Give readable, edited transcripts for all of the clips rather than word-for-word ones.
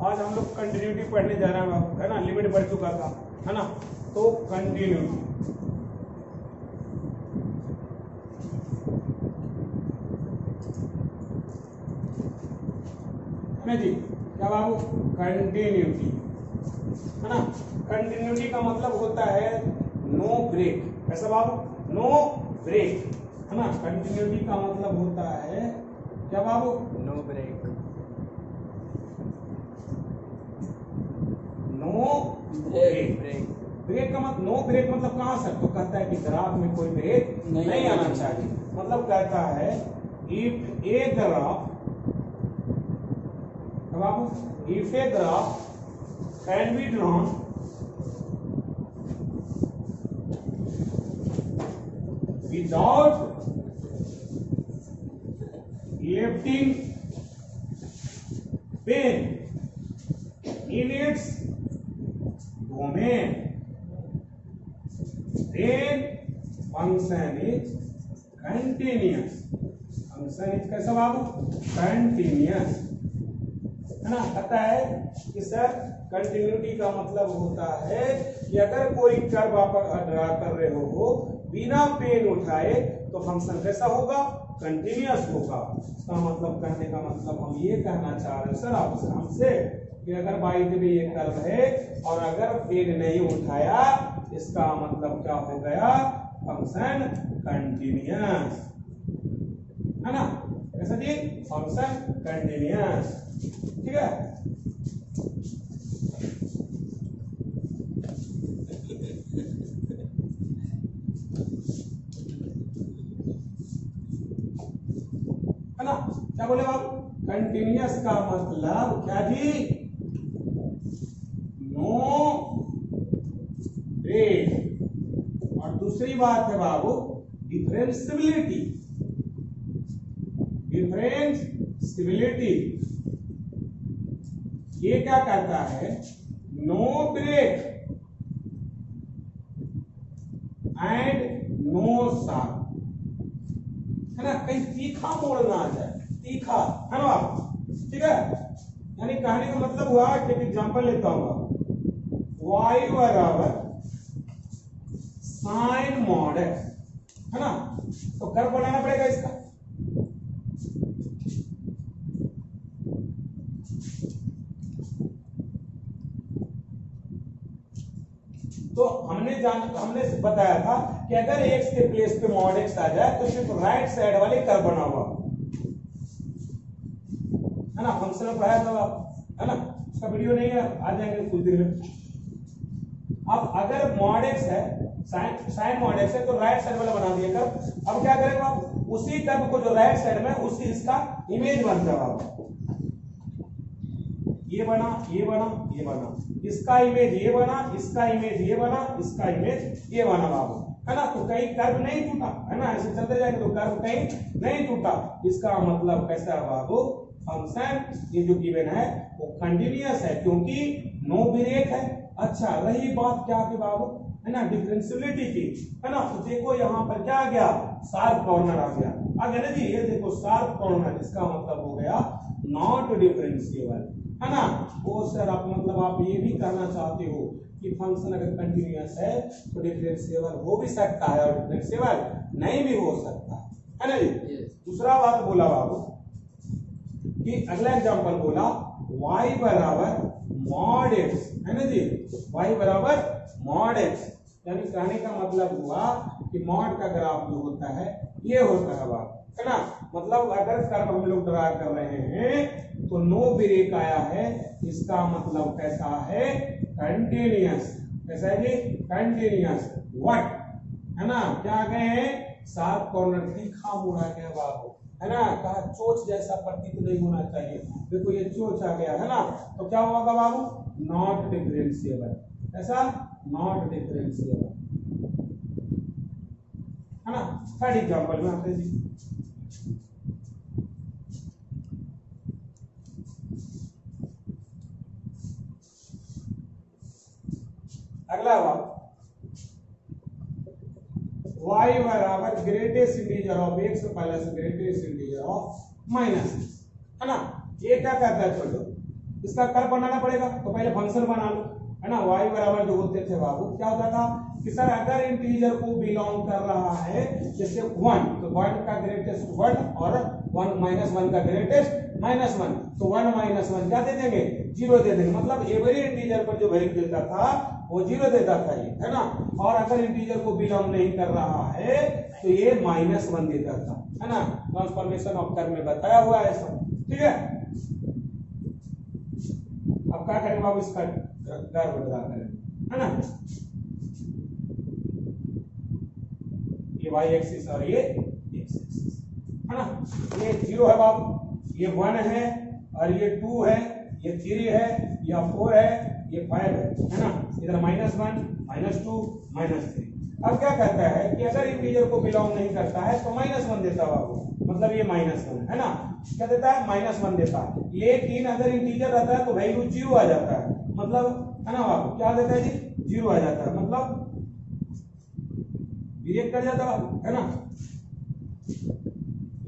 आज हम लोग कंटिन्यूटी पढ़ने जा रहे हैं बाबू, है ना, लिमिट बढ़ चुका था, है ना। तो कंटिन्यूटी है ना जी, क्या बाबू, कंटिन्यूटी, है ना। कंटिन्यूटी का मतलब होता है नो ब्रेक, ऐसा बाबू, नो ब्रेक, है ना। कंटिन्यूटी का मतलब होता है क्या बाबू, no break, no break. Break break का मतलब, नो ब्रेक मतलब कहां से, तो कहता है कि ग्राफ में कोई ब्रेक नहीं आना चाहिए। मतलब कहता है इफ ए ग्राफ, बाबू, if a graph can be drawn without lifting pen in its domain, then function is continuous. Function is कैसा बाबू, continuous, है ना। कहता है कि सर कंटिन्यूटी का मतलब होता है कि अगर कोई कर्व आप ड्रा कर रहे हो बिना पेन उठाए तो फंक्शन कैसा होगा, कंटिन्यूअस होगा। इसका मतलब कहने का मतलब हम ये कहना चाह रहे हैं सर आपसे, हमसे कि अगर बाई द वे ये कर्व है और अगर पेन नहीं उठाया इसका मतलब क्या हो गया, फंक्शन कंटिन्यूअस, है ना। कैसा जी, फंक्शन कंटिन्यूअस, ठीक है। है ना, क्या बोले बाबू, कंटिन्यूअस का मतलब क्या जी, नो ब्रेक। और दूसरी बात है बाबू डिफरेंशियबिलिटी, डिफरेंशियबिलिटी ये क्या कहता है, no break and no sharp, है ना। कहीं तीखा मोड़ ना आ जाए, तीखा, है ना बाबू, ठीक है। यानी कहने का मतलब हुआ कि एग्जांपल लेता हूं, y बराबर साइन मॉड x, है ना। तो कर्व बनाना पड़ेगा इसका, तो हमने बताया था कि अगर x के प्लेस पे मॉड x आ जाए तो सिर्फ राइट साइड वाले कर्व बना हुआ, है ना। फंक्शन में पढ़ाया था आप, है ना। उसका वीडियो नहीं है, आ जाएंगे कुछ दिन में। अब अगर मॉड x है, साइन मॉड x है, तो राइट साइड वाला बना दिया कर्व। अब क्या करेंगे आप, उसी कर्व को जो राइट साइड में उसी इसका इमेज बनता है, ये बना, ये बना, ये बना, इसका इमेज ये बना, इसका इमेज ये बना, इसका इमेज ये बना बाबू, है ना। तो कहीं कर्व नहीं टूटा, है ना, ऐसे चलते जाएंगे तो कर्व कहीं नहीं टूटा। इसका मतलब कैसा है बाबू, फंक्शन ये जो गिवन है वो कंटिन्यूअस है क्योंकि नो ब्रेक है। अच्छा, रही बात क्या की बाबू, है ना, डिफरेंशियबिलिटी की, है ना। तो देखो यहाँ पर क्या आ गया, शार्प कॉर्नर आ गया ना जी, ये देखो शार्प कॉर्नर, इसका मतलब हो गया नॉट डिफरेंशिएबल, है ना। वो सर आप मतलब आप ये भी कहना चाहते हो कि फंक्शन अगर कंटिन्यूअस है तो डिफरेंशिएबल हो भी सकता है और डिफरेंशिएबल नहीं भी हो सकता है ना जी। दूसरा बात बोला बाबू कि अगला एग्जांपल बोला y बराबर मॉड x, है ना जी, y बराबर मॉड x, यानी कहने का मतलब हुआ कि मॉड का ग्राफ जो होता है ये होता है बात, है ना। मतलब अगर कर्व हम लोग ड्रा कर रहे हैं तो नो ब्रेक आया है, इसका मतलब कैसा है, कंटिन्यूअस, कैसा है जी, कंटिन्यूअस। व्हाट, है ना, क्या गए हैं, शार्प कॉर्नर, तीखा मुड़ा गया बाबू, है ना। कहा चोच जैसा प्रतीत नहीं होना चाहिए, देखो ये चोच आ गया, है ना। तो क्या होगा बाबू, नॉट डिफरेंशिएबल, ऐसा नॉट डिफरेंशिएबल, है ना। थर्ड एग्जांपल में आते जी, अगला बात y बराबर greatest integer of x plus greatest integer of minus, है ना। ये क्या कहता है, छोटो इसका कर्व बनाना पड़ेगा, तो पहले फंक्शन बना लो, है ना। y बराबर जो होते थे बाबू क्या होता था कि सर अगर इंटीजर को बिलोंग कर रहा है जैसे 1, तो 1 का ग्रेटेस्ट 1 और 1 -1 का ग्रेटेस्ट -1, तो 1 -1 क्या दे देंगे 0 दे देंगे, मतलब एवरी इंटीजर पर जो वैल्यू देता था वो 0 देता था ये, है ना। और अगर इंटीजर को बिलोंग नहीं कर रहा है तो ये -1 देता था, है ना। ट्रांसफॉर्मेशन ऑफ कर्व में बताया हुआ है सब, ठीक है। अब क्या करेंगे बाबू, इसका कर्व ड्रा करेंगे, है ना। ये y एक्सिस और ये x एक्सिस, है ना। ये 0 है बाबू, ये 1 है और ये 2 है, ये 3 है, ये 4 है, ये 5 है ना। इधर -1 -2 -3। अब क्या कहता है कि अगर इंटीजर को बिलोंग नहीं करता है तो -1 देता है बाबू, मतलब ये -1 है ना। क्या देता है -1 देता है, लेकिन अगर इंटीजर रहता है तो वैल्यू 0 आ जाता है, मतलब है ना बाबू क्या देता है जी 0 आ जाता है, मतलब ब्रेक कर जाता है ना।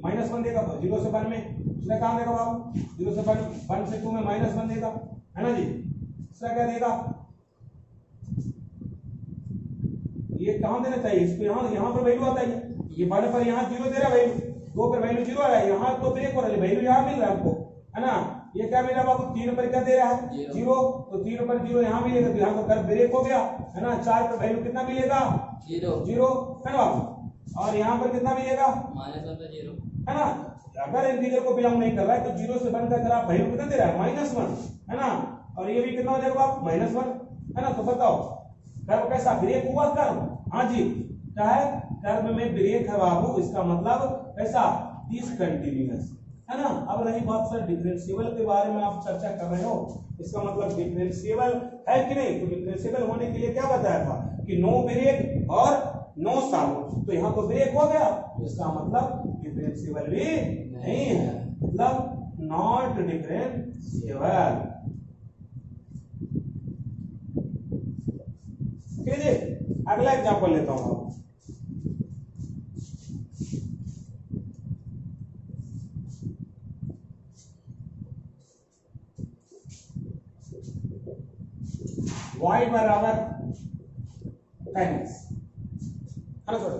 -1 देगा 0 से 1 में, उसने कहा देगा बाबू 0 से 1 से 2 में -1 देगा, है ना जी। इसका क्या देगा, ये कहां देना चाहिए इसको, यहाँ पर वैल्यू आता है, ये 1 पर यहाँ 0 दे रहा है वैल्यू, 2 पर वैल्यू 0 आ रहा है, यहाँ तो ब्रेक हो रहा है, वैल्यू यहाँ मिल रहा है आपको, है ना। ये क्या मिला बाबू 3 पर क्या दे रहा है 0, तो 3 पर 0 यहाँ मिलेगा, तो यहाँ तो कर्व ब्रेक हो गया, है ना। 4 पर वैल्यू कितना मिलेगा 0, है ना बाबू, और यहाँ पर कितना मिलेगा -0, है ना। अगर इंटीजर को बिलोंग नहीं कर रहा है तो 0 से 1 का अगर आप वैल्यू कितना दे रहा है -1, है ना, और ये भी कितना हो जाएगा बाबू -1, है ना। तो बताओ कर्व कैसा ब्रेक हुआ कर्व, हाँ जी, क्या है कर्व में ब्रेक है बाबू, इसका मतलब कैसा डिसकंटीन्यूअस, है ना। अब रही बात सर डिफरेंशिएबल के बारे में आप चर्चा कर रहे हो, इसका मतलब डिफरेंशिएबल है कि नहीं, तो डिफरेंशिएबल होने के लिए क्या बताया था कि नो ब्रेक और नो सॉल्व, तो यहाँ तो ब्रेक हो गया, इसका मतलब डिफरेंशिएबल भी नहीं है, मतलब नॉट डिफरेंशिएबल, ठीक है। अगला एग्जांपल लेता हूं, y बराबर 10x, है ना छोटू,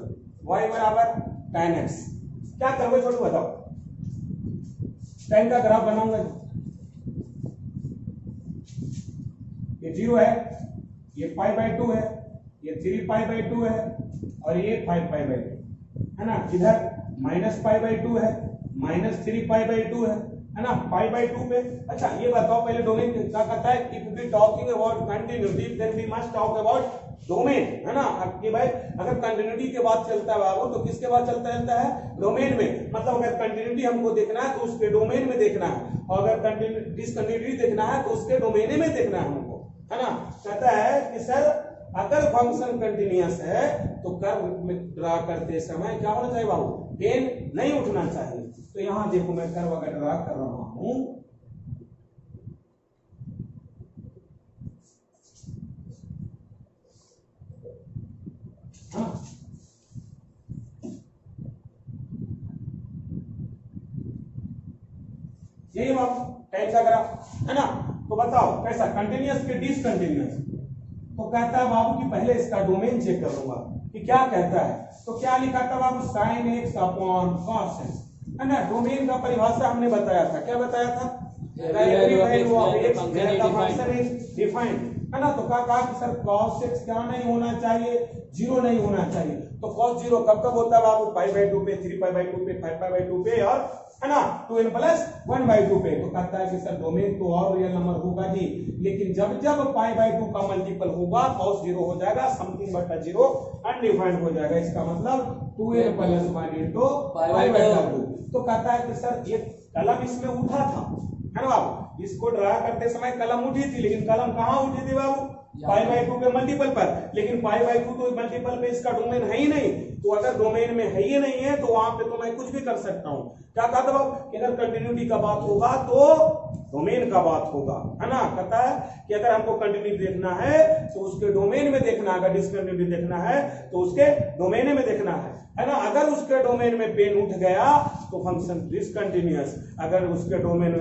y बराबर 10x, क्या करोगे छोटू बताओ, 10 का ग्राफ बनाऊंगा, ये 0 है, ये π/2 है, ये 3π/2 है और ये 5π/2, है ना। इधर -π/2 है, -3π/2 है ना, π/2 पे। अच्छा ये बताओ पहले डोमेन क्या कहता है, if we talking about continuity then we must talk about domain, है ना। कि भाई अगर कंटिन्यूटी के बाद चलता है बाबू तो किसके बाद चलता है डोमेन में, मतलब अगर कंटिन्यूटी हमको देखना है तो उसके डोमेन में देखना है, और अगर डिसकंटिन्यूटी देखना है तो उसके डोमेन में देखना है हमको, है ना। कहता है कि सर अगर फंक्शन कंटिन्यूअस है तो कर्व में ड्रा करते समय क्या होना चाहिए बाबू, पेन नहीं उठना चाहिए। तो यहां देखो मैं कर्व अगर ड्रा कर रहा हूं, हाँ यही बाबू टाइप का ग्राफ, है ना। तो बताओ कैसा कंटिन्यूअस के डिसकंटिन्यूअस, तो कहता है बाबू कि पहले इसका डोमेन चेक करूंगा कि क्या कहता है, तो क्या लिखा था बाबू sin x upon cos x, है ना। डोमेन का परिभाषा हमने बताया था, क्या बताया था, every value of x where the function is defined, है ना। तो कहा कि सर cos x क्या नहीं होना चाहिए, 0 नहीं होना चाहिए, तो cos 0 कब कब होता है बाबू, π/2 पे, 3π/2 पे, 5π/2 पे और, है ना, 2n + 1/2 पे। तो कहता है कि सर डोमेन तो और रियल नंबर होगा जी, लेकिन जब जब π/2 का मल्टीपल होगा cos 0 हो जाएगा, समथिंग बटा 0 अनडिफाइंड हो जाएगा, इसका मतलब 2n + 1 × π/2। तो कहता है कि सर ये कलम इसमें उठा था, है ना बाबू, इसको ड्रा करते समय कलम उठी थी, लेकिन कलम कहां उठी थी बाबू, π/2 के मल्टीपल पर, लेकिन π/2 तो मल्टीपल पे इसका डोमेन है ही नहीं, तो अगर डोमेन में है ही नहीं है तो वहां पे तो मैं कुछ भी कर सकता हूं। क्या कहा था बाबू कि अगर कंटिन्यूटी का बात होगा तो डोमेन का बात होगा, है ना। कहता है कि अगर हमको कंटिन्यूटी देखना है तो उसके डोमेन में देखना है, अगर डिसकंटिन्यूटी देखना है तो उसके डोमेन में देखना है ना। अगर उसके डोमेन में पेन उठ गया तो फंक्शन डिसकंटिन्यूअस, अगर उसके डोमेन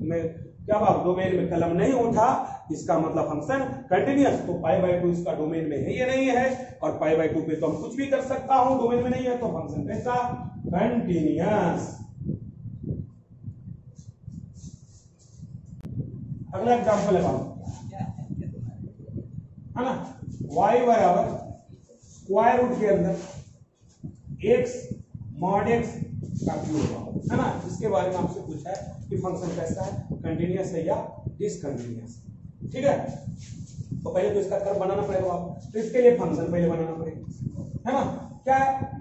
में क्या बात, डोमेन में कलम नहीं उठा, इसका मतलब फंक्शन कंटिन्यूअस। तो π/2 इसका डोमेन में है या नहीं है, और π/2 पे तो हम कुछ भी कर सकता हूं, डोमेन में नहीं है तो फंक्शन कैसा, कंटिन्यूअस। अगला एग्जांपल है ना, y बराबर स्क्वायर रूट के अंदर x mod x का क्यूब है ना। इसके बारे में आपसे पूछा है कि फंक्शन कैसा है, कंटिन्यूअस है या डिसकंटिन्यूअस। ठीक है, तो पहले तो इसका कर्व बनाना पड़ेगा आपको, तो इसके लिए फंक्शन पहले बनाना पड़ेगा, है ना। क्या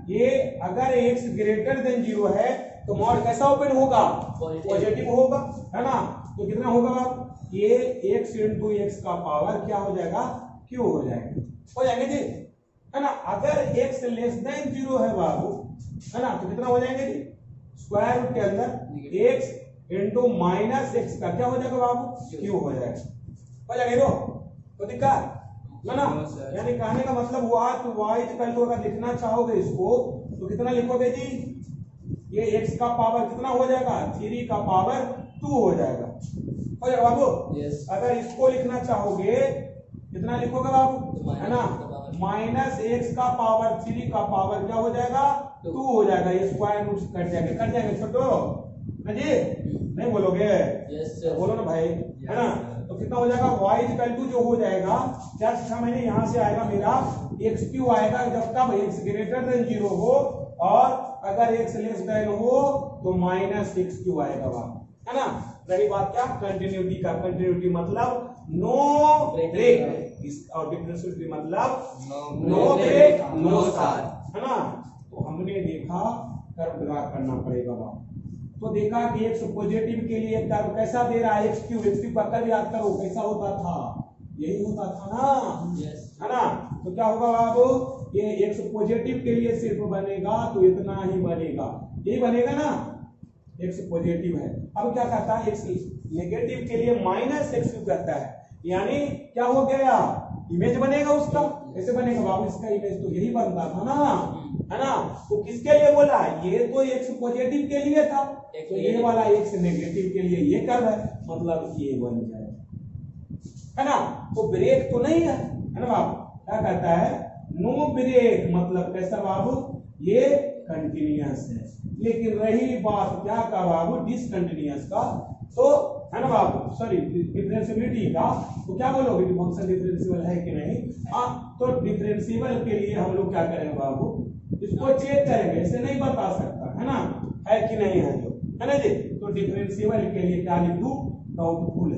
ये अगर x ग्रेटर देन 0 है तो मॉड कैसा ओपन होगा, पॉजिटिव होगा, है ना। तो कितना होगा, ये x इंटू एक्स का पावर क्या हो जाएगा, क्यू हो जाएगा, हो जाएंगे जी, है ना। अगर x लेस देन 0 है बाबू, है ना, तो कितना हो जाएंगे जी, स्क्वायर रूट के अंदर x इंटू माइनस एक्स का क्या हो जाएगा बाबू, क्यू हो जाएगा, हो जाएगा। तो दिक्कत है ना, यानी कहने का मतलब हुआ कि y इक्वल टू अगर लिखना चाहोगे इसको तो कितना लिखोगे जी, ये x का पावर कितना हो जाएगा, 3 का पावर 2 हो जाएगा, हो जाएगा बाबू। अगर इसको लिखना चाहोगे कितना लिखोगे बाबू, है ना, माइनस एक्स का पावर 3 का पावर क्या हो जाएगा, 2 हो जाएगा। ये स्क्वायर रूट कट जाएंगे छोटो ना जी, नहीं बोलोगे, बोलो ना भाई, है ना। तो कितना हो जाएगा, y इक्वल टू जो हो जाएगा क्या सीखा मैंने, यहाँ से आएगा मेरा एक्स क्यू आएगा जब तक x ग्रेटर देन 0 हो, और अगर x लेस देन हो तो माइनस एक्स क्यू आएगा बाबू, है ना। रही बात क्या, कंटिन्यूटी का, कंटिन्यूटी मतलब नो ब्रेक, और डिफरेंशियलिटी मतलब नो ब्रेक नो स्टार्ट, है ना। तो हमने देखा कर्व ड्रा करना पड़ेगा बाबू, तो देखा कि एक्स पॉजिटिव के लिए कर्व कैसा दे रहा है, एक्स क्यू का कर्व याद करो कैसा होता था, यही होता था ना, है ना। तो क्या होगा बाबू, ये एक्स पॉजिटिव के लिए सिर्फ बनेगा तो इतना ही बनेगा, यही बनेगा ना, एक्स पॉजिटिव है। अब क्या कहता है, एक्स नेगेटिव के लिए माइनस एक्स क्यू कहता है, यानी क्या हो गया, इमेज बनेगा उसका, कैसे बनेगा बाबू, इसका इमेज तो यही बनता था ना, है ना। तो किसके लिए बोला, ये तो एक्स पॉजिटिव के लिए था, तो ये वाला एक्स नेगेटिव के लिए ये कर्व है, मतलब ये बन जाएगा, है ना। तो ब्रेक तो नहीं है ना बाबू, क्या कहता है, नो ब्रेक मतलब कैसा बाबू, ये कंटिन्यूअस है। लेकिन रही बात क्या का बाबू, डिसकंटिन्यूअस का, तो है ना बाबू, सॉरी डिफरेंशिएबिलिटी का, तो क्या बोलोगे कि फंक्शन डिफरेंशिएबल है कि नहीं। तो डिफरेंशिएबल के लिए हम लोग क्या करेंगे बाबू, इसको चेक करेंगे, ऐसे नहीं बता सकता, है ना, है कि नहीं है जो, है ना जी। तो डिफरेंशिएबल के लिए क्या लिख दूं, डाउटफुल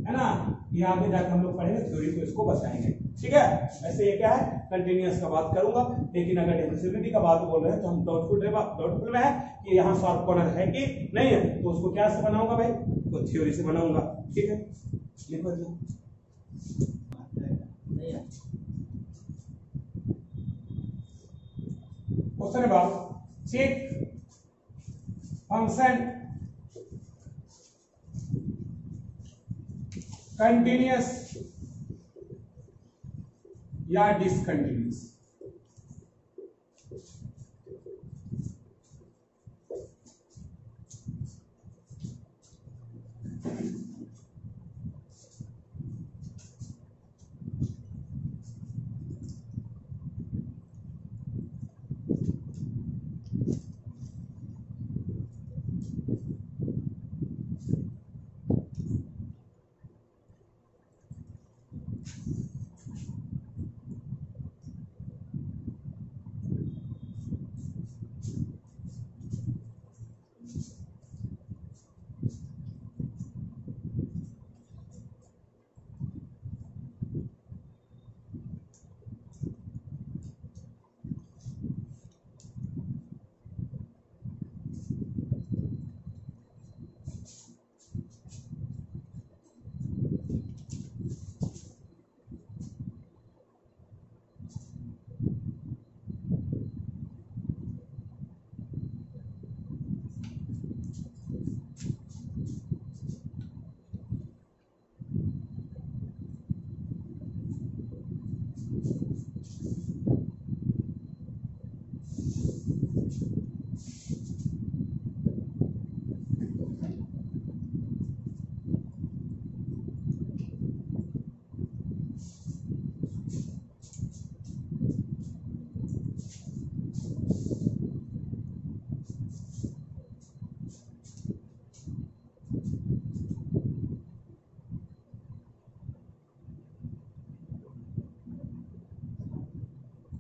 है ना। ये आगे जाकर हम लोग पढ़ेंगे थ्योरी को, इसको बताएंगे, ठीक है। ऐसे ये क्या है, कंटिन्यूअस का बात करूंगा, लेकिन अगर डिफरेंशिएबिलिटी का बात बोल रहे हैं तो हम डाउटफुल में है कि यहाँ शॉर्ट कॉर्नर है कि नहीं है, तो उसको क्या से बनाऊंगा भाई, तो थ्योरी से बनाऊंगा, ठीक है। लिखो क्वेश्चन है बाबू, चेक फंक्शन कंटिन्यूअस या डिसकंटिन्यूअस।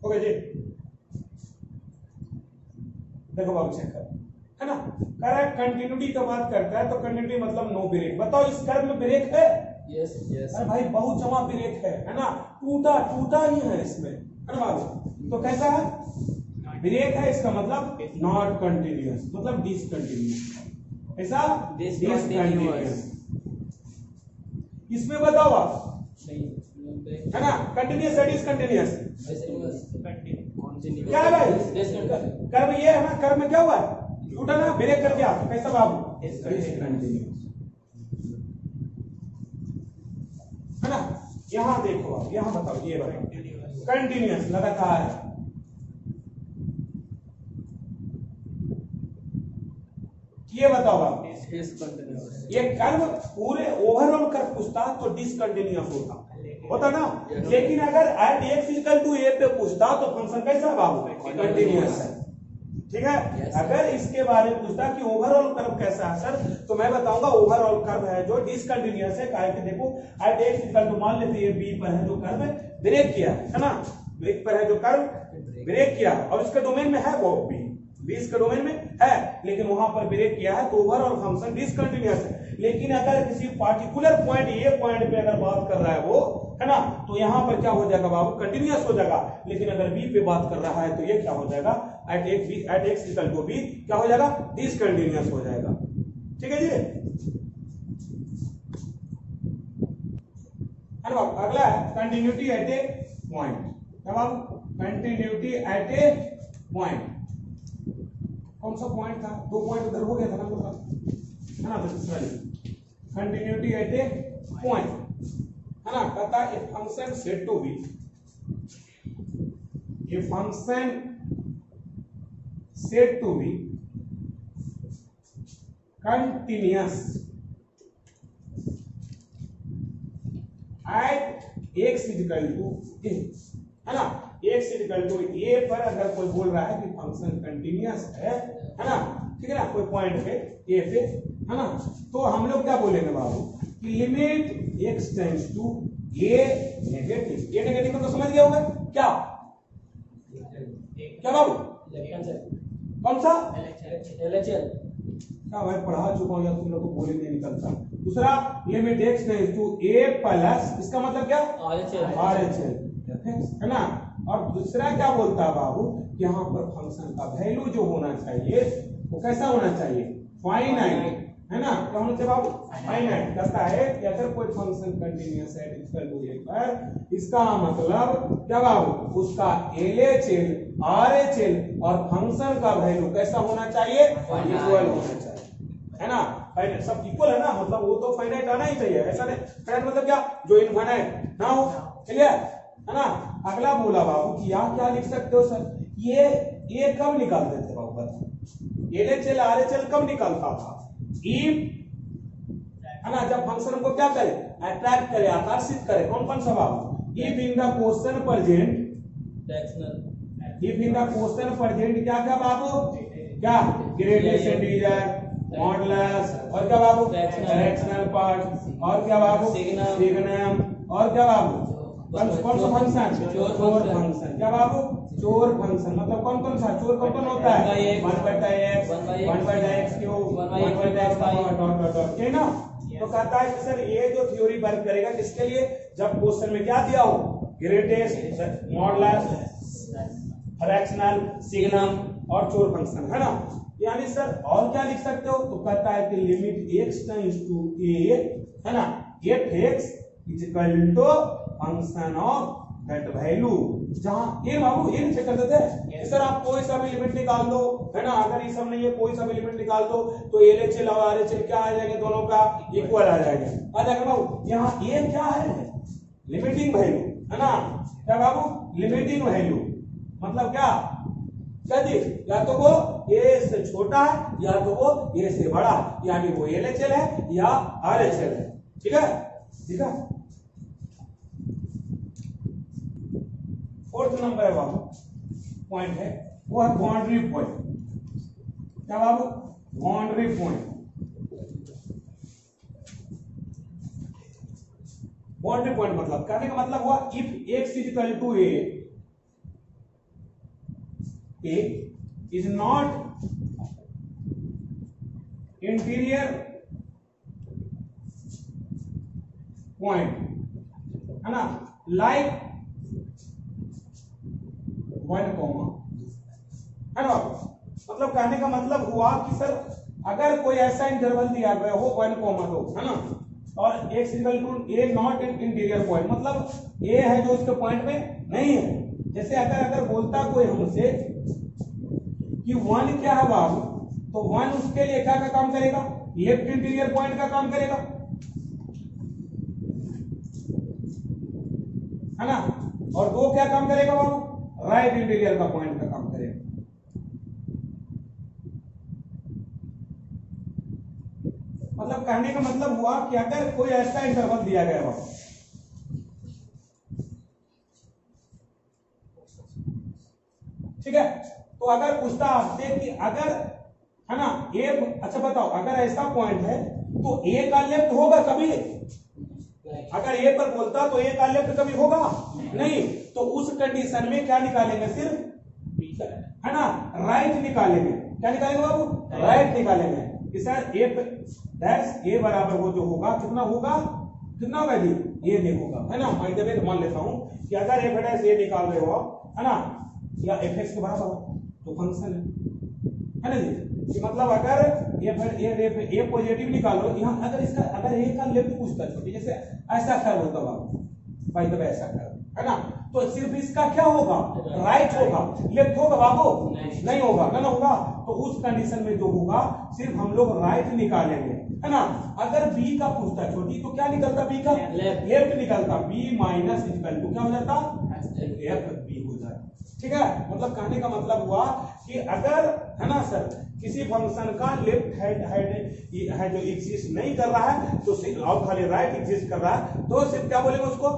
ओके जी, देखो बाबू चेक कर, है ना, कह रहा है कंटिन्यूटी का बात करता है तो कंटिन्यूटी मतलब नो ब्रेक। बताओ इस कर्व में ब्रेक है? Yes yes. अरे भाई बहुत जमा ब्रेक है ना, टूटा टूटा ही है इसमें, है ना बाबू। तो कैसा है? ब्रेक है, इसका मतलब नॉट कंटिन्यूअस, मतलब डिसकंटिन्यूअस, ऐसा डिसकंटिन्यूअस। इसमें बताओ आप, है ना, कंटिन्यूअस है डिसकंटिन्यूअस? क्या है भाई? कर्व ये है ना, कर्व में क्या हुआ है? टूटा ना, ब्रेक कर दिया, कैसा बाबू? डिसकंटिन्यूअस, है ना। यहां देखो आप, यहां बताओ, ये बताओ कंटिन्यूअस लगातार है, ये बताओ आप। ये कर्व पूरे ओवरऑल कर्व पूछता तो डिसकंटिन्यूअस होता ना, लेकिन अगर एट एक्स इक्वल टू ए पे पूछता तो फंक्शन कैसा है बाबू? कंटिन्यूअस है, ठीक है। अगर इसके बारे में पूछता कि ओवरऑल कर्व कैसा है सर, तो मैं बताऊंगा ओवरऑल कर्व है जो डिसकंटिन्यूअस है। काहे कि देखो एट एक्स इक्वल टू, मान लेते हैं बी पर है जो कर्व ब्रेक किया है ना, एक पर है जो कर्व ब्रेक किया और इसके डोमेन में है वो बी, बीस के डोमेन में है, लेकिन वहां पर ब्रेक किया है तो ओवरऑल फंक्शन डिसकंटिन्यूअस है। लेकिन अगर किसी पार्टिकुलर पॉइंट, ये पॉइंट पे अगर बात कर रहा है वो, है ना, तो यहां पर क्या हो जाएगा बाबू? कंटिन्यूअस हो जाएगा। लेकिन अगर बी पे बात कर रहा है तो ये क्या हो जाएगा? At x equal to b क्या हो जाएगा? डिसकंटिन्यूअस हो जाएगा, ठीक है जी, है ना बाबू। अगला है कंटिन्यूटी एट ए पॉइंट, क्या बाबू? कंटिन्यूटी एट ए पॉइंट, कौन सा पॉइंट था? दो पॉइंट उधर हो गया था ना लोग, है ना, कंटिन्यूटी एट ए पॉइंट, है ना। कहता है a function said to be, a function said to be continuous at x equal to a, है ना। एक्स इक्वल टू ए पर अगर कोई बोल रहा है कि फंक्शन कंटिन्यूअस है ना, ठीक है ना, कोई पॉइंट पे ए पे, है ना, तो हम लोग क्या बोलेंगे बाबू कि limit x tends to a negative. A negative तो समझ गया होगा क्या? क्या बाबू? कौन सा? एलएचएल। क्या भाई पढ़ा चुका हूं या तुम लोग को बोले नहीं निकलता। दूसरा limit x tends to a plus, इसका मतलब क्या? आरएचएल, है ना। और दूसरा क्या बोलता है बाबू, यहाँ पर फंक्शन का वैल्यू जो होना चाहिए वो कैसा होना चाहिए? फाइनाइट, है ना। क्या होना चाहिए बाबू? फाइनाइट। कहता है कि अगर कोई फंक्शन कंटिन्यूअस है इक्वल टू ए पर, इसका मतलब क्या बाबू? उसका एलएचएल, आरएचएल और फंक्शन का वैल्यू कैसा होना चाहिए? इक्वल होना चाहिए, है ना। फाइनाइट सब इक्वल है ना, मतलब वो तो फाइनाइट आना ही चाहिए, ऐसा नहीं। फाइनाइट मतलब क्या? जो इनफाइनाइट ना हो, क्लियर, है ना। अगला बोला बाबू कि यहाँ क्या लिख सकते हो सर? ये कब निकालते थे बाबू? बता, एलएचएल आरएचएल कब निकालता था? इफ, है ना, जब फंक्शन को क्या करे? अट्रैक्ट करे, आकर्षित करे। कौन सा बाबू? If in the question present, if in the question present क्या बाबू? क्या? ग्रेटेस्ट इंटीजर, मॉडुलस, और क्या बाबू? फ्रैक्शनल पार्ट, और क्या बाबू? सिग्नम, और क्या बाबू? कौन सा फंक्शन? चोर फंक्शन। क्या बाबू? चोर फंक्शन। मतलब कौन सा चोर कौन होता है? 1/x, 1/x cube, 1/x dot, ठीक ना। तो कहता है कि सर ये जो थ्योरी वर्क करेगा किसके लिए? जब क्वेश्चन में क्या दिया हो? ग्रेटेस्ट, मॉडुलस, फ्रैक्शनल, सिग्नम और चोर फंक्शन, है ना। यानी सर और क्या लिख सकते हो? तो कहता है कि limit x tends to a, है ना, f(x) is equal to function of that value, जहां ए बाबू ये चेक कर देते हैं सर, आप कोई सा भी लिमिट निकाल दो, है ना। अगर ये सब नहीं है, कोई सा भी लिमिट निकाल दो तो एलएचएल और आरएचएल क्या आ जाएंगे? दोनों का इक्वल आ जाएगा। आ जाएगा बाबू। यहाँ ए क्या है? लिमिटिंग वैल्यू, है ना। क्या बाबू? लिमिटिंग वैल्यू मतलब क्या? जी, या तो वो ए से छोटा है या तो वो ए से बड़ा, यानी वो एलएचएल है या आरएचएल है, ठीक है, ठीक है। फोर्थ नंबर है बाबू पॉइंट है, वो है बाउंड्री पॉइंट। क्या बाबू? Boundary point. बाउंड्री पॉइंट मतलब कहने का मतलब हुआ if x is equal to a, a is not interior point, है ना, लाइक 1, है ना। मतलब कहने का मतलब हुआ कि सर अगर कोई ऐसा इंटरवल दिया गया हो 1,2, है ना, और x equal to a not in interior point, मतलब ए है जो उसके पॉइंट में नहीं है। जैसे अगर बोलता कोई हमसे कि 1 क्या है बाबू, तो 1 उसके लिए क्या का काम करेगा, लेफ्ट इंटीरियर पॉइंट का काम करेगा, है ना, और 2 क्या काम करेगा बाबू, राइट इंटीरियर का पॉइंट का काम करेगा। मतलब कहने का मतलब हुआ कि अगर कोई ऐसा इंटरवल दिया गया हो, ठीक है, तो अगर पूछता आपसे कि अगर, है ना, ए, अच्छा बताओ अगर ऐसा पॉइंट है तो ए का लेफ्ट होगा कभी, अगर ए पर बोलता तो ए का लेफ्ट कभी होगा नहीं, तो उस कंडीशन में क्या निकालेंगे, सिर्फ, है ना, राइट निकालेंगे। क्या निकालेंगे बाबू, राइट निकालेंगे। ए बराबर वो जो होगा कितना होगा, कितना होगा जी, ये नहीं होगा, है ना। मैं इधर मान लेता हूं कि अगर एफ डैश ए निकाल रहे हो, है ना, या एफ एक्स के बराबर हो तो फंक्शन है ना जी, मतलब अगर ए पॉजिटिव निकालो यहाँ, अगर इसका अगर ए का लेफ्ट पूछता छोटी, जैसे ऐसा कर होता बाबू भाई, तब ऐसा कर, है ना, तो सिर्फ इसका क्या होगा, राइट होगा, लेफ्ट होगा बाबू नहीं होगा, ना होगा। तो उस कंडीशन में जो होगा सिर्फ हम लोग राइट निकालेंगे, है ना। अगर बी का पूछता छोटी तो क्या निकलता, बी का लेफ्ट निकलता, बी माइनस इक्वल टू क्या हो जाता, एफ बी हो जाता, ठीक है। मतलब कहने का मतलब हुआ कि अगर, है ना सर, किसी फंक्शन का लेफ्ट है जो एग्जिस्ट नहीं कर रहा है, तो सिर्फ और खाली राइट एग्जिस्ट कर रहा है, तो सिर्फ क्या बोलेंगे उसको,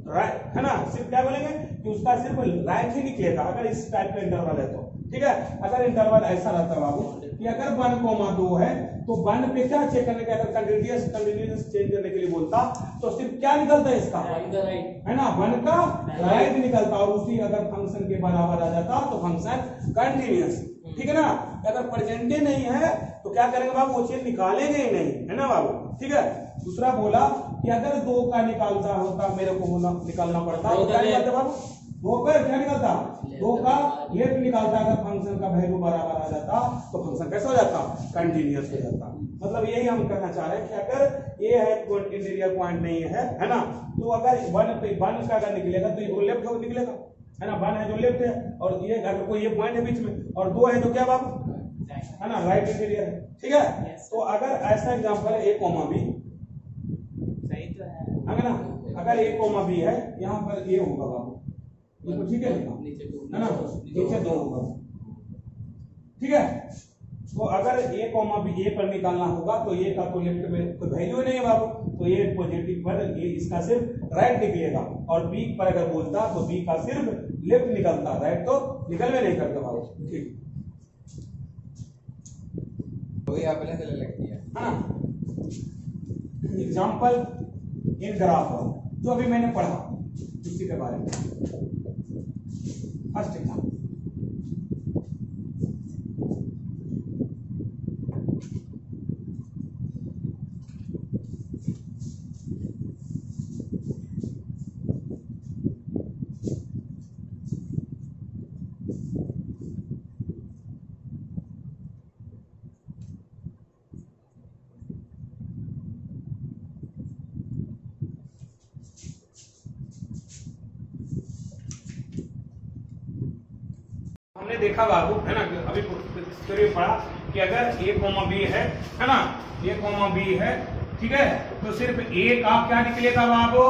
राइट, है ना, सिर्फ क्या बोलेंगे कि उसका सिर्फ राइट ही निकलेगा अगर इस टाइप का इंटरवल है तो, ठीक है। अगर इंटरवल ऐसा रहता है बाबू कि अगर 1,2 है तो 1 पे क्या चेक करने का, अगर कंटीन्यूअस चेंज करने के लिए बोलता तो सिर्फ क्या निकलता है इसका, है ना, 1 का राइट निकलता, और उसी अगर फंक्शन के बराबर आ जाता तो फंक्शन कंटीन्यूअस, ठीक है ना। अगर प्रेजेंट नहीं है तो क्या करेंगे बाबू, वो चीज निकालेंगे ही नहीं, है ना बाबू, ठीक है। दूसरा बोला कि अगर 2 का निकालता होता, मेरे को निकालना पड़ता तो क्या निकलता बाबू, 2 पर क्या निकलता, 2 का लेफ्ट निकालता, अगर फंक्शन का वैल्यू बराबर आ जाता तो फंक्शन कैसा हो जाता, कंटीन्यूअस हो जाता। मतलब यही हम कहना चाह रहे हैं कि अगर ये है इंटीरियर पॉइंट नहीं है ना, तो अगर 1 का अगर निकलेगा तो ये लेफ्ट होकर निकलेगा, है ना, 1 है जो लेफ्ट है, और ये अगर कोई ये पॉइंट है बीच में, और 2 है जो क्या बाबू, है ना, राइट इंटीरियर है, ठीक है। तो अगर ऐसा एग्जांपल है a, b, सही तो है ना, अगर a, b है, यहाँ पर ये होगा बाबू, ये तो ठीक है ना, नीचे 2 होगा, ठीक है। तो अगर a, b, a पर निकालना होगा तो a का तो लेफ्ट में कोई वैल्यू नहीं है बाबू, तो ये पॉजिटिव पर ये इसका सिर्फ राइट निकलेगा, और b पर अगर बोलता तो b का सिर्फ लेफ्ट निकलता, राइट तो निकल में नहीं करता बाबू, ठीक है ना। एग्जाम्पल इन ग्राफ जो अभी मैंने पढ़ा उसी के बारे में, फर्स्ट एग्जाम्पल, हमने देखा बाबू, है ना, अभी पढ़ा कि अगर a, b है ना, a, b है, ठीक है, तो सिर्फ a का क्या निकलेगा बाबू,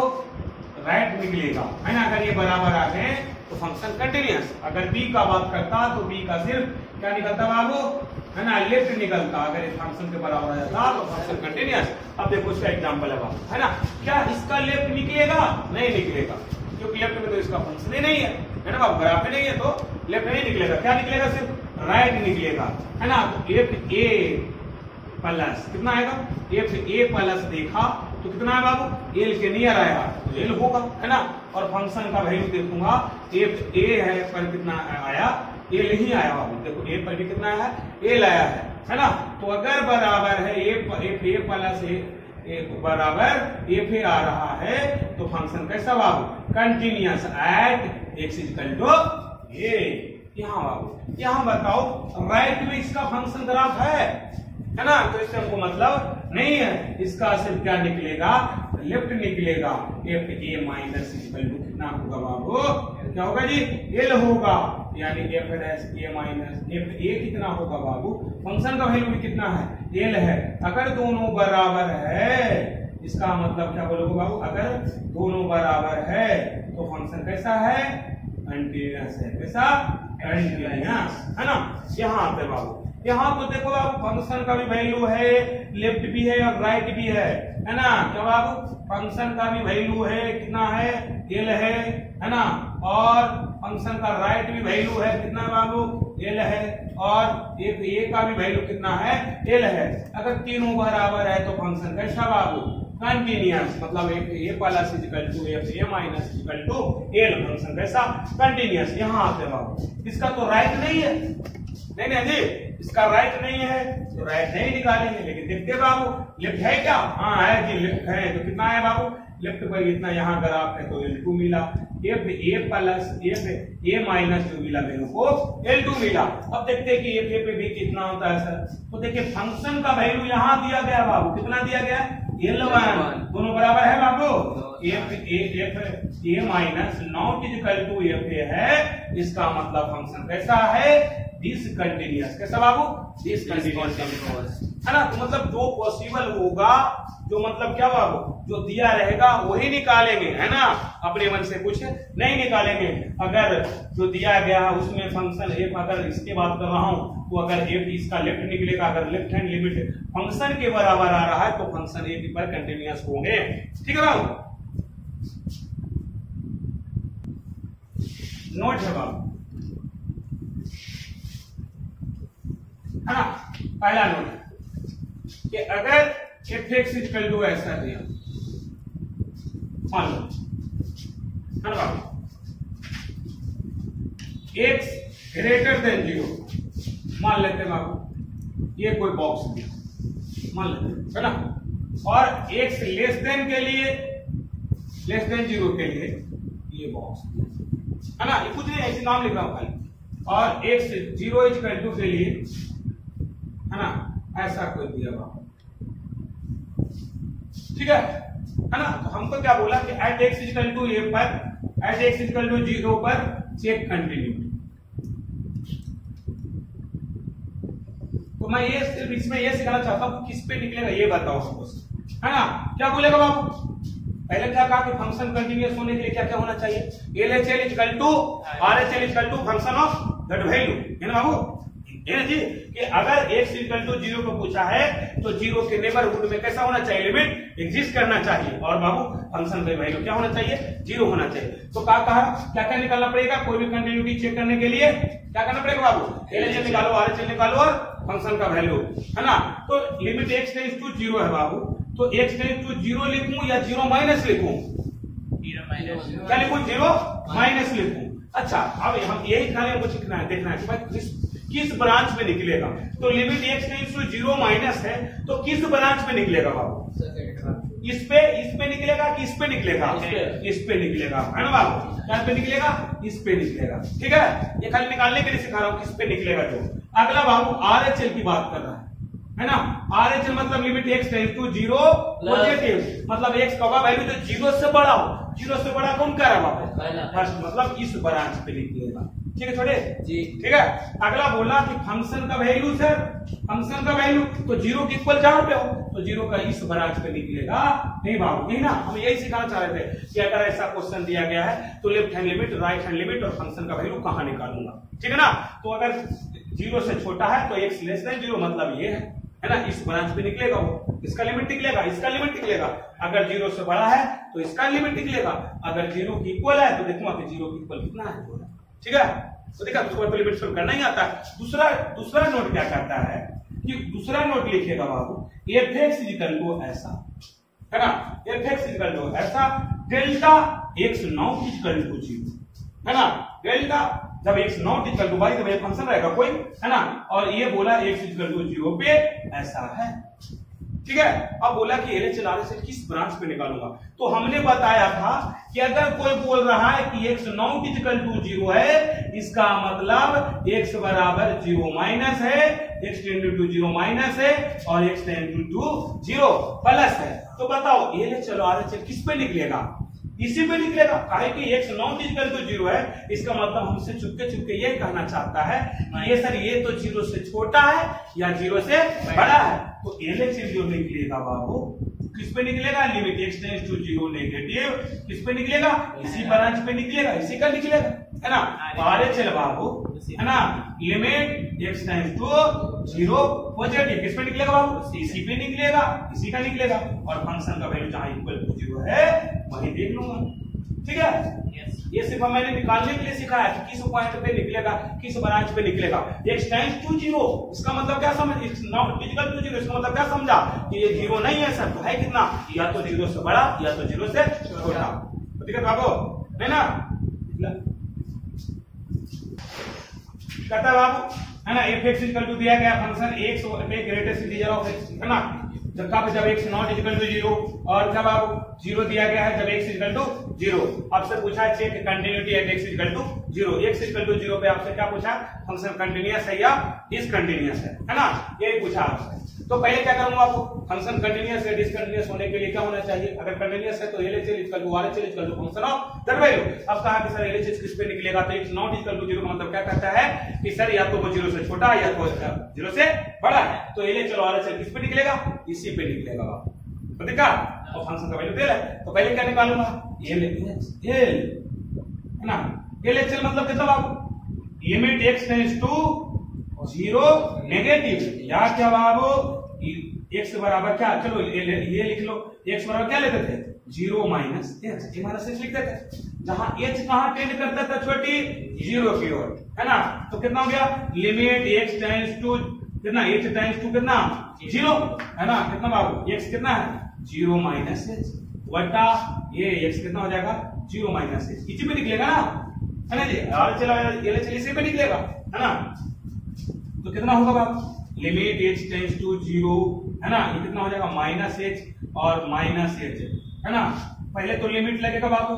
राइट निकलेगा, है ना। अगर ये बराबर आ गए तो फंक्शन कंटीन्यूअस। अगर b का बात करता तो b का सिर्फ क्या निकलता बाबू, है ना, लेफ्ट निकलता, अगर इस फंक्शन के बराबर आ जाता तो फंक्शन कंटीन्यूअस। अब देखो इसका एग्जांपल है बाबू, है ना, क्या इसका लेफ्ट निकलेगा, नहीं निकलेगा, क्योंकि लेफ्ट में तो इसका फंक्शन ही नहीं है ना बाबू, ग्राफ नहीं है तो लेफ्ट नहीं निकलेगा, क्या निकलेगा, सिर्फ राइट निकलेगा, है ना। तो एफ ए प्लस कितना आएगा, एफ ए प्लस देखा तो कितना है बाबू, एल के नियर आया तो एल होगा, है ना। और फंक्शन का वैल्यू देखूंगा, एफ ए है पर कितना आया, एल ही आया बाबू, देखो ए पर भी कितना है, एल आया है ना। तो अगर बराबर है ए प्लस ए बराबर एफ आ रहा है तो फंक्शन कैसा बाबू, continuous at x equal to a. यहाँ बाबू यहाँ बताओ राइट में इसका फंक्शन ग्राफ है ना, तो इससे हमको मतलब नहीं है, इसका सिर्फ क्या निकलेगा, लेफ्ट निकलेगा, f a minus equal to कितना होगा बाबू, क्या होगा जी, एल होगा, यानी f dash a minus f a कितना होगा बाबू, फंक्शन का वैल्यू भी कितना है, एल है। अगर दोनों बराबर है, इसका मतलब क्या बोलोगे बाबू, अगर दोनों बराबर है तो फंक्शन कैसा है, कंटीन्यूअस है, कैसा, कंटीन्यूअस है ना। यहाँ पे बाबू यहाँ तो देखो बाबू फंक्शन का भी वैल्यू है, लेफ्ट भी है और राइट भी है ना, क्या बाबू, फंक्शन का भी वैल्यू है, कितना है, एल है ना, और फंक्शन का राइट भी वैल्यू है, कितना बाबू, एल है, और एक ए का भी वैल्यू कितना है, एल है। अगर तीनों बराबर है तो फंक्शन कैसा बाबू, कंटीन्यूअस, मतलब f a plus equal to f a minus equal to L, function कैसा, कंटीन्यूअस। यहाँ आते बाबू इसका तो राइट नहीं है, नहीं जी, इसका राइट नहीं है तो राइट नहीं निकालेंगे, लेकिन देखते बाबू लेफ्ट है क्या, हाँ है जी, लेफ्ट है, तो कितना है बाबू, लेफ्ट पर इतना यहाँ ग्राफ है तो L2 मिला, F a plus F a minus जो मिला मेरे को L2 मिला। अब देखते हैं कि एफ ए पे भी कितना होता है सर, तो देखिए फंक्शन का वैल्यू यहाँ दिया गया बाबू, कितना दिया गया, L1, दोनों बराबर है बाबू, f a minus not equal to f a है, इसका मतलब फंक्शन कैसा है, डिसकंटिन्यूअस, कैसा बाबू, डिसकंटिन्यूअस है ना। तो मतलब जो पॉसिबल होगा, जो मतलब क्या बाबू, जो दिया रहेगा वही निकालेंगे, है ना, अपने मन से कुछ नहीं निकालेंगे। अगर जो दिया गया उसमें फंक्शन एफ, अगर इसके बात कर रहा हूं तो अगर एफ इसका लेफ्ट निकलेगा, अगर लेफ्ट हैंड लिमिट फंक्शन के बराबर आ रहा है तो फंक्शन एफ पर कंटिन्यूअस होंगे, ठीक है बाबू। नोट है बाबू, है ना, पहला नोट कि अगर एफ एक्स इक्वल टू ऐसा दिया, मान लो, है ना बाबू, एक्स ग्रेटर देन 0 मान लेते बाबू, ये कोई बॉक्स दिया मान लेते, है ना, और एक्स लेस देन के लिए, लेस देन 0 के लिए ये बॉक्स, है ना, ये कुछ नहीं, ऐसे नाम लिख रहा हूं खाली, और एक्स 0 इक्वल टू के लिए, है ना, ऐसा कोई दिया बाबू, ठीक है ना। तो हमको क्या बोला कि एट एक्स इक्वल टू ए पर, एट एक्स इक्वल टू 0 पर चेक कंटिन्यूटी। तो मैं ये सिर्फ इसमें ये सिखाना चाहता हूं किस पे निकलेगा ये बताओ हमको, है ना। क्या बोलेगा बाबू, पहले क्या कहा कि फंक्शन कंटिन्यूअस होने के लिए क्या क्या होना चाहिए, LHL equal to RHL equal to function of that value, है ना बाबू, है ना जी, कि अगर x इक्वल टू 0 को पूछा है तो 0 के नेबरहुड में कैसा होना चाहिए, लिमिट एग्जिस्ट करना चाहिए, और बाबू फंक्शन का वैल्यू क्या होना चाहिए, 0 होना चाहिए। तो क्या कहा, क्या क्या निकालना पड़ेगा, कोई भी कंटिन्यूटी चेक करने के लिए क्या करना पड़ेगा बाबू, LHL निकालो, RHL निकालो और फंक्शन का वैल्यू, है ना। तो लिमिट x टेंड्स टू 0 है बाबू, तो x टेंड्स टू 0 लिखूं या 0 माइनस लिखूं, 0 माइनस, क्या लिखूं, 0 माइनस लिखूं। अच्छा अब हम यही खाली हमको सीखना है, देखना है कि भाई किस ब्रांच में निकलेगा, तो limit x tends to 0 minus है तो किस ब्रांच में निकलेगा बाबू, इस पे निकलेगा कि इस पे निकलेगा, इस पे निकलेगा, है ना बाबू, क्या पे निकलेगा, इस पे निकलेगा, ठीक है। ये खाली निकालने के लिए सिखा रहा हूं किस पे निकलेगा। जो अगला बाबू RHL की बात कर रहा है ना, RHL मतलब limit x tends to 0 positive, मतलब x का वैल्यू जो 0 से बड़ा हो, 0 से बड़ा कौन कर रहा है फर्स्ट, मतलब इस ब्रांच पे निकलेगा, ठीक है छोटे जी, ठीक है। अगला बोला कि फंक्शन का वैल्यू सर, फंक्शन का वैल्यू तो 0 के इक्वल जहां पे हो तो 0 का इस ब्रांच पे निकलेगा, नहीं बाबू, नहीं ना, हम यही सिखाना चाह रहे थे कि अगर ऐसा क्वेश्चन दिया गया है तो left hand limit, right hand limit और फंक्शन का वैल्यू कहां निकालूंगा, ठीक है ना। तो अगर 0 से छोटा है तो x लेस देन 0 मतलब ये है ना, इस ब्रांच पे निकलेगा, वो इसका लिमिट निकलेगा, इसका लिमिट निकलेगा। अगर 0 से बड़ा है तो इसका लिमिट निकलेगा, अगर 0 के इक्वल है तो देखूंगा कि 0 के इक्वल कितना है, ठीक है। तो देखा उसको तो लिमिट फिल करना ही आता है। दूसरा नोट क्या कहता है कि दूसरा नोट लिखिएगा बाबू, fx इक्वल टू ऐसा, है ना, fx इक्वल टू ऐसा, delta x not equal to 0, है ना, डेल्टा जब x not equal to y तब ये फंक्शन रहेगा कोई, है ना। और ये बोला x इक्वल टू 0 पे ऐसा है, ठीक है। अब बोला कि LHS RHS किस ब्रांच पे निकालूंगा, तो हमने बताया था कि अगर कोई बोल रहा है कि x नॉट इक्वल टू 0 है, इसका मतलब x बराबर 0 माइनस है, x टेंडिंग टू 0 माइनस है और x टेंडिंग टू 0 प्लस है। तो बताओ LHS RHS किस पे निकलेगा, इसी पे निकलेगा। काहे कि x नॉट इक्वल टू 0 है, इसका मतलब हमसे चुपके चुपके ये कहना चाहता है कि ये सर ये तो 0 से छोटा है या 0 से बड़ा है। तो LHS जो निकलेगा बाबू किस पे निकलेगा, limit x tends to 0 negative, किस पे निकलेगा, इसी ब्रांच पे निकलेगा, इसी का निकलेगा, है ना। RHS बाबू, है ना, limit x tends to 0 positive, किस पे निकलेगा बाबू, इसी पे निकलेगा, इसी का निकलेगा। और फंक्शन का वैल्यू जहां इक्वल टू 0 है वहीं देख लूंगा, ठीक है। ये सिर्फ मैंने निकालने के लिए सिखाया कि किस पॉइंट पे निकलेगा, किस ब्रांच पे निकलेगा। x टेंड्स टू 0 इसका मतलब क्या समझ, नॉट इक्वल टू 0 इसका मतलब क्या समझा कि ये 0 नहीं है सर, तो है कितना, या तो 0 से बड़ा या तो 0 से छोटा, ठीक है बाबू, है ना। कहता है बाबू, है ना, f(x) इक्वल टू दिया गया फंक्शन x पे ग्रेटेस्ट इंटीजर ऑफ x, है ना। जब x नॉट इक्वल टू 0 और जब आप 0 दिया गया है, जब x इक्वल टू 0। आपसे पूछा check continuity at x equal to 0, x equal to 0 पे आपसे क्या पूछा, फंक्शन कंटिन्यूअस है या डिसकंटिन्यूअस है ना, यही पूछा आपसे। तो पहले क्या करूंगा आपको, फंक्शन कंटिन्यूअस या डिसकंटिन्यूअस होने के लिए क्या होना चाहिए, अगर कंटिन्यूअस है तो LHS equal to RHS equal to function of that value. अब कहा कि सर LHS किस पे निकलेगा, तो x नॉट इक्वल टू 0 का मतलब क्या कहता है कि सर या तो वो 0 से छोटा या तो 0 से बड़ा है। तो LHS और RHS किस पे निकलेगा, इसी पे निकलेगा बाबू, तो देखा। और फंक्शन का वैल्यू दे रहा है, तो पहले क्या निकालूंगा, LHS, है ना। LHS मतलब कितना बाबू, limit x tends to 0 negative, या क्या बाबू, x बराबर क्या, चलो ये लिख लो, x बराबर क्या लेते थे, 0 माइनस x, माइनस x लिख देते, जहां h कहां टेंड करता था छोटी, 0 की ओर, है ना। तो कितना हो गया, लिमिट x टेंड्स टू कितना, h टेंड्स टू कितना 0, है ना। कितना बाबू, x कितना है 0 माइनस h वटा ये x कितना हो जाएगा 0 माइनस h, इसी पे निकलेगा ना, है ना जी। और चलो ये चलिए इसी पे निकलेगा, है ना। तो कितना होगा बाबू, लिमिट h टेंड्स टू 0, है ना, ये कितना हो जाएगा माइनस h और माइनस h, है ना। पहले तो लिमिट लगेगा बाबू,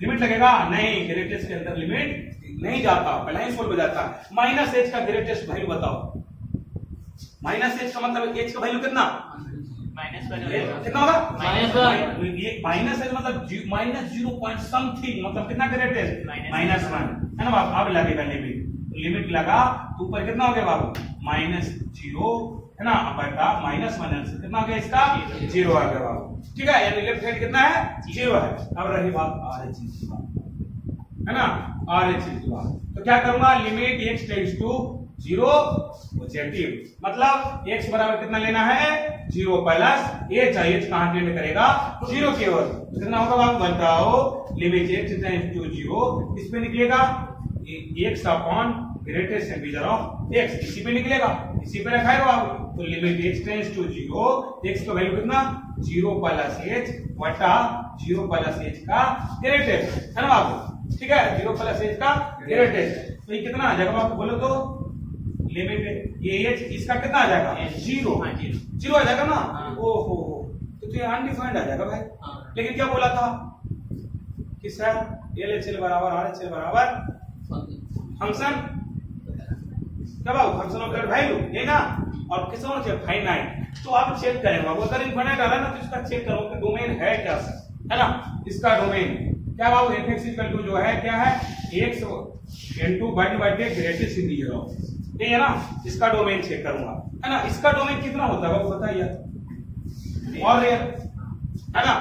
लिमिट लगेगा नहीं, ग्रेटेस्ट के अंदर लिमिट नहीं जाता, पहले ही सोल्व हो जाता। माइनस h का ग्रेटेस्ट वैल्यू बताओ, माइनस h का मतलब h का वैल्यू कितना, कितना होगा, माइनस h मतलब माइनस 0 पॉइंट समथिंग, मतलब कितना ग्रेटेस्ट, -1, है ना बाबू। अब लगेगा लिमिट, लिमिट लगा तो ऊपर कितना हो गया बाबू, -0, है ना, बटा -1 से कितना हो गया इसका 0 आ गया बाबू, ठीक है। यानी लेफ्ट साइड कितना है 0 है। अब रही बात RHS की बात, है ना, RHS की बात। तो क्या करूंगा, limit x tends to 0 positive, मतलब x बराबर कितना लेना है 0 प्लस h, h कहां टेंड करेगा 0 की ओर, तो कितना होगा बाबू बताओ, लिमिट x टेंड्स टू 0 इस पे निकलेगा x upon greatest integer of x, इसी पे निकलेगा, इसी पे रखा है बाबू। तो limit x tends to 0, x का वैल्यू कितना 0 प्लस h वटा 0 प्लस h का ग्रेटेस्ट, है ना बाबू, ठीक है, 0 प्लस h का ग्रेटेस्ट। तो ये कितना आ जाएगा बाबू बोलो तो, लिमिट ये h इसका कितना आ जाएगा 0 आ जाएगा ना। ओहो, तो ये अनडिफाइंड आ जाएगा भाई। लेकिन क्या बोला था कि सर LHS बराबर RHS बराबर फंक्शन क्या बाबू, फंक्शन ऑफ दैट वैल्यू, ये ना। और किस होना चाहिए फाइनाइट, तो आप चेक करेंगे बाबू, अगर इनफाइनाइट आ रहा है ना तो इसका चेक करो कि डोमेन है क्या, है ना। इसका डोमेन क्या बाबू, f(x) इक्वल टू जो है क्या है x इनटू बटे ग्रेटेस्ट इंटीजर ऑफ, ये है ना। इसका डोमेन चेक करूंगा, है ना। इसका डोमेन कितना होता है बाबू बताइए, और रियल, है ना,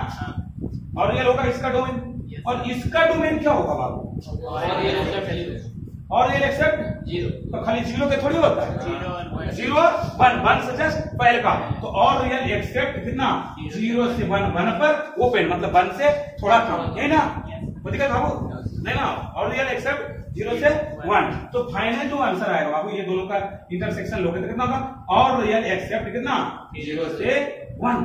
और रियल होगा इसका डोमेन। और इसका डोमेन क्या होगा बाबू, और रियल एक्सेप्ट 0, तो खाली 0 के थोड़ी होता है, 0 1 से जस्ट पहले का। तो और रियल एक्सेप्ट कितना 0 से 1 पर ओपन, मतलब 1 से थोड़ा कम, है ना, दिक्कत बाबू नहीं ना। और रियल एक्सेप्ट 0 से 1, तो फाइनल जो आंसर आएगा बाबू ये दोनों का इंटरसेक्शन लोगे तो कितना होगा, और रियल एक्सेप्ट कितना 0 से 1,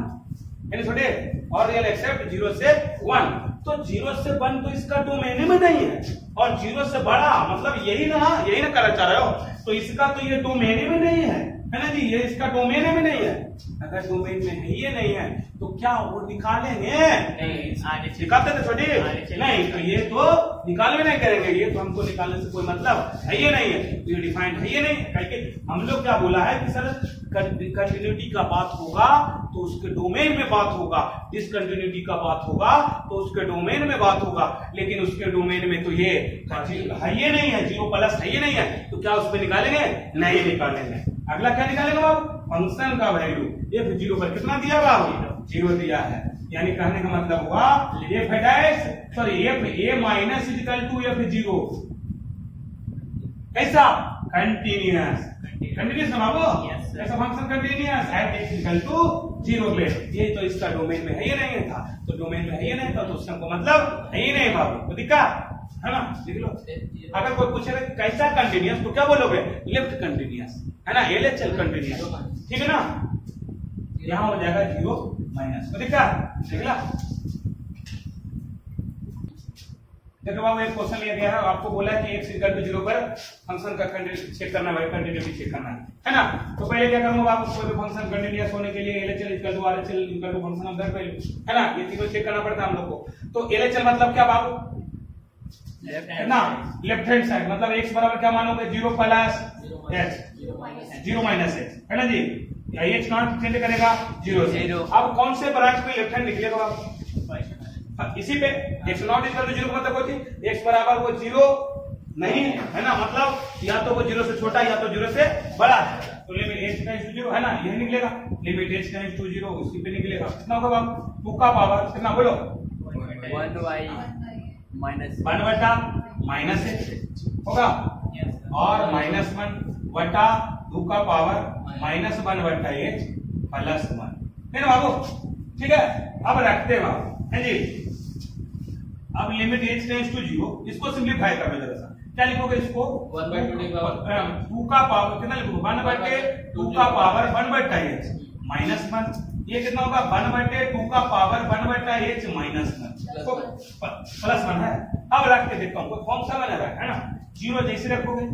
यानी छोटे और रियल एक्सेप्ट 0 से 1। तो 0 से 1 तो इसका डोमेन में नहीं है, और 0 से बड़ा मतलब यही ना करना चाह रहे हो, तो इसका तो ये डोमेन में नहीं है ना जी, ये इसका डोमेन में नहीं है। अगर डोमेन में है ये नहीं है तो क्या वो निकालेंगे? नहीं, निकालते थे छोटी नहीं, तो ये तो निकालने नहीं करेंगे, ये तो हमको निकालने से कोई मतलब है ये नहीं है, तो ये डिफाइंड है ये नहीं है। हम लोग क्या बोला है कि सर कंटिन्यूटी का बात होगा तो उसके डोमेन में बात होगा, डिसकंटिन्यूटी का बात होगा तो उसके डोमेन में बात होगा, लेकिन उसके डोमेन में तो ये है ये नहीं है, 0 प्लस है ये नहीं है, तो क्या उस पर निकालेंगे? नहीं निकालेंगे। अगला क्या निकालेंगे बाबू? फंक्शन का वैल्यू f0 पर कितना दिया बाबू? 0 दिया है, यानी कहने का मतलब हुआ f dash sorry f a minus equal to f0 कैसा? कंटिन्यूअस। कंटिन्यूअस ना बाबू, ऐसा function continuous at x equal to 0 पे। ये तो इसका डोमेन में है ये नहीं था, तो डोमेन में है ये नहीं था तो उसका मतलब है ये नहीं बाबू, तो दिक्कत है ना, लिख लो। अगर कोई पूछे कैसा कंटिन्यूअस तो क्या बोलोगे? लेफ्ट कंटिन्यूअस है ना, LHL कंटिन्यूअस, ठीक है ना। यहां हो जाएगा 0 माइनस, तो दिक्कत निकला। देखो बाबू एक क्वेश्चन लिया गया है, आपको बोला है कि x इक्वल टू 0 पर फंक्शन का कंटिन्यूटी चेक करना है, कंटिन्यूटी चेक करना है ना। तो पहले क्या करूंगा बाबू? कोई भी फंक्शन कंटिन्यूअस होने के लिए LHL equal to RHL equal to function of that value है ना, ये तीनों चेक करना पड़ता है हम लोग को। तो LHL मतलब क्या बाबू? ना लेफ्ट हैंड साइड, मतलब x बराबर क्या मानोगे? 0 प्लस h 0 माइनस h है ना जी, h नॉट चेंज करेगा 0 से। अब कौन से ब्रांच पे लेफ्ट हैंड निकलेगा आप? इसी पे x नॉट इक्वल टू 0 मतलब होती x बराबर वो 0 नहीं है ना, मतलब या तो वो 0 से छोटा या तो 0 से बड़ा है, तो लिमिट h टेंड्स टू 0 है ना, यही निकलेगा। लिमिट h टेंड्स टू 0 उसी पे निकलेगा। कितना होगा बाबू? 2 का पावर कितना बोलो? 1 बटा माइनस h होगा, और -1 बटा 2 का पावर -1 बटा h प्लस 1 है ना बाबू, ठीक है। अब रखते हैं बाबू है जी। अब लिमिट h टेंड्स टू 0, इसको सिंप्लीफाई कर लो जरा सा, क्या लिखोगे इसको? 2 का पावर कितना लिखोगे? 1 बटे 2 का पावर 1 बटा h माइनस 1, ये कितना होगा? 1 बटे 2 का पावर 1 बटा h माइनस 1 प्लस 1 है। अब रख के देखता हूँ कोई फॉर्म सा बना है ना, 0 जैसे रखोगे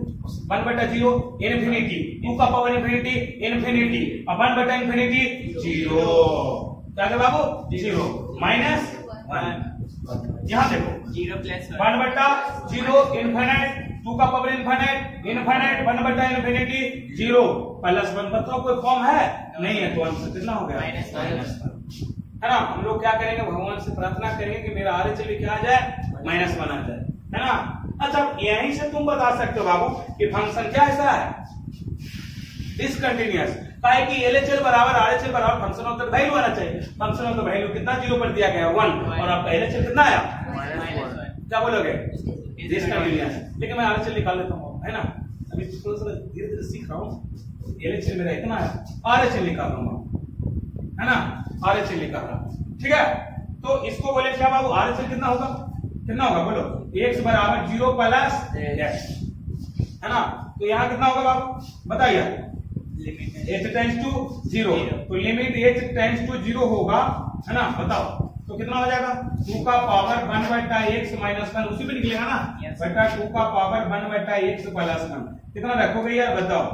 1 बटा 0 इन्फिनिटी, 2 का पावर इन्फिनिटी इन्फिनिटी, अब 1 बटा इन्फिनिटी 0, क्या है बाबू? 0 माइनस 1। यहाँ देखो 0 प्लस 1 बटा 0 इन्फिनिट, 2 का पावर इन्फिनिट इन्फिनिट, 1 बटा इन्फिनिटी 0 प्लस 1। बताओ कोई फॉर्म है? नहीं है, तो आंसर कितना हो गया? -1 है ना। हम लोग क्या करेंगे? भगवान से प्रार्थना करेंगे कि मेरा RHL क्या आ जाए? -1 आ जाए, है ना। अच्छा यहीं से तुम बता सकते हो बाबू कि फंक्शन क्या ऐसा है? डिसकंटिन्यूअस। काहे कि LHL बराबर RHL बराबर फंक्शन ऑफ द वैल्यू आना चाहिए। फंक्शन ऑफ द वैल्यू कितना 0 पर दिया गया 1, और आपका LHL कितना आया? क्या बोलोगे? डिसकंटिन्यूअस। लेकिन मैं RHL निकाल लेता हूँ है ना, अभी थोड़ा सा धीरे धीरे सीख रहा हूँ। LHL मेरा इतना है, RHL निकाल रहा हूँ है ना, RHL निकाल रहा हूँ, ठीक है। तो इसको बोले क्या बाबू? RHL कितना होगा? कितना होगा बोलो? x बराबर 0 प्लस h है ना, तो यहाँ कितना होगा बाबू बताइए? h टेंड्स टू 0, तो लिमिट h टेंड्स टू 0 होगा है ना, बताओ तो कितना हो जाएगा? 2 का पावर 1 बटा x माइनस 1 उसी पे निकलेगा ना, बटा 2 का पावर 1 बटा x प्लस 1। कितना रखोगे यार बताओ?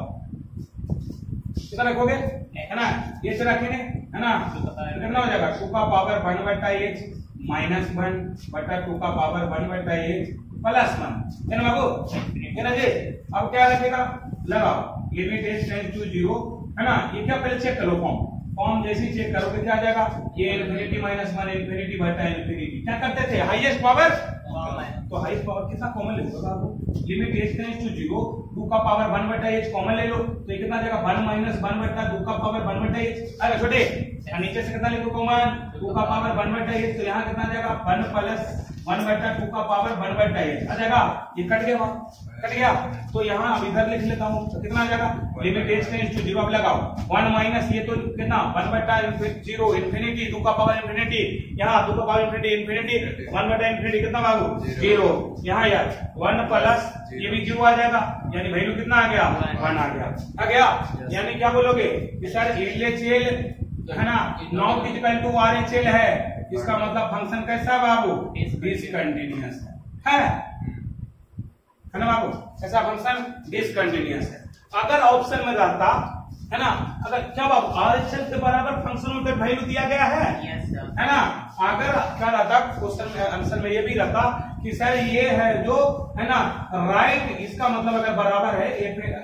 कितना रखोगे है ना, h रखेंगे है ना, कितना हो जाएगा? 2 का पावर 1 बटा x माइनस 1 बटा 2 का पावर 1 बटा x प्लस 1 है ना बाबू, है ना जी। अब क्या रखेगा? लगाओ लिमिट h टेंड्स टू 0 है ना, ये क्या पहले चेक करो फॉर्म जैसे ही चेक करोगे क्या आ जाएगा? ये इन्फिनिटी -1 इन्फिनिटी बटा इन्फिनिटी। क्या करते थे? हाईएस्ट पावर, तो हाईएस्ट पावर कितना कॉमन ले लो बाबू? लिमिट h टेंड्स टू 0, 2 का पावर 1 बटा h कॉमन ले लो, तो ये कितना आ जाएगा? 1 माइनस 1 बटा 2 का पावर 1 बटा h। अरे छोटे नीचे से कितना लिखो कॉमन? 2 का पावर 1 बटा h, तो यहाँ कितना आ जाएगा? 1 प्लस 1 बटा 2 का पावर 1 बटा h आ जाएगा। ये कट गया, कट गया, तो यहाँ अब इधर लिख लेता हूँ, तो कितना आ जाएगा? लिमिट h टेंड्स टू 0 अब लगाओ 1 माइनस ये तो कितना 1 बटा 0 इन्फिनिटी 2 का पावर इन्फिनिटी, यहाँ 2 का पावर इन्फिनिटी 1 बटा इन्फिनिटी कितना बाबू? 0। यहाँ यार 1 प्लस ये भी 0 आ जाएगा, यानी वैल्यू कितना आ गया? 1 आ गया, आ गया। यानी क्या बोलोगे कि सर LHL है ना, नॉट इक्वल टू RHL है, इसका मतलब फंक्शन कैसा बाबू, डिसकंटिन्यूअस है ना बाबू, ऐसा फंक्शन डिसकंटिन्यूअस है। अगर ऑप्शन में रहता है ना, अगर क्या बाबू RHL के बराबर फंक्शन में वैल्यू दिया गया है, है ना, अगर क्या रहता क्वेश्चन में आंसर में ये भी रहता कि सर ये है जो है ना राइट, इसका मतलब अगर बराबर है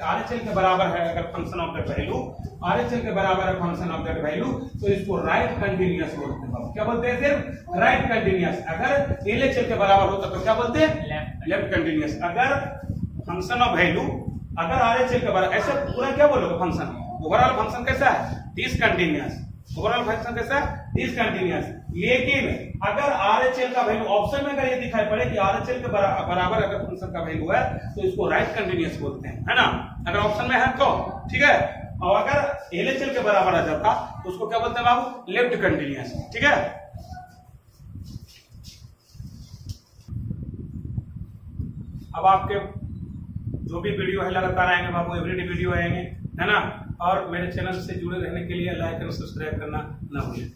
RHL के बराबर है, अगर function of that value RHL के बराबर है फंक्शन ऑफ दैट वैल्यू, तो इसको राइट कंटिन्यूअस बोलते हैं बाबू। क्या बोलते हैं, सिर्फ राइट कंटिन्यूअस। अगर LHL के बराबर होता तो क्या बोलते हैं, लेफ्ट कंटिन्यूअस। अगर फंक्शन ऑफ वैल्यू अगर RHL के बराबर, ऐसे पूरा क्या बोलोगे फंक्शन, ओवरऑल फंक्शन कैसा है, डिसकंटिन्यूअस, ओवरऑल फंक्शन कैसा है, डिसकंटिन्यूअस। लेकिन अगर RHL का वैल्यू ऑप्शन में अगर ये दिखाई पड़े कि RHL के बराबर अगर फंक्शन का वैल्यू है तो इसको राइट कंटिन्यूअस बोलते हैं, है ना, अगर ऑप्शन में है तो ठीक है। और अगर LHL के बराबर आ जाता तो उसको क्या बोलते हैं बाबू, लेफ्ट कंटिन्यूअस, ठीक है। अब आपके जो भी वीडियो है लगातार आएंगे बाबू, एवरीडे वीडियो आएंगे, है ना, और मेरे चैनल से जुड़े रहने के लिए लाइक और सब्सक्राइब करना ना भूलें।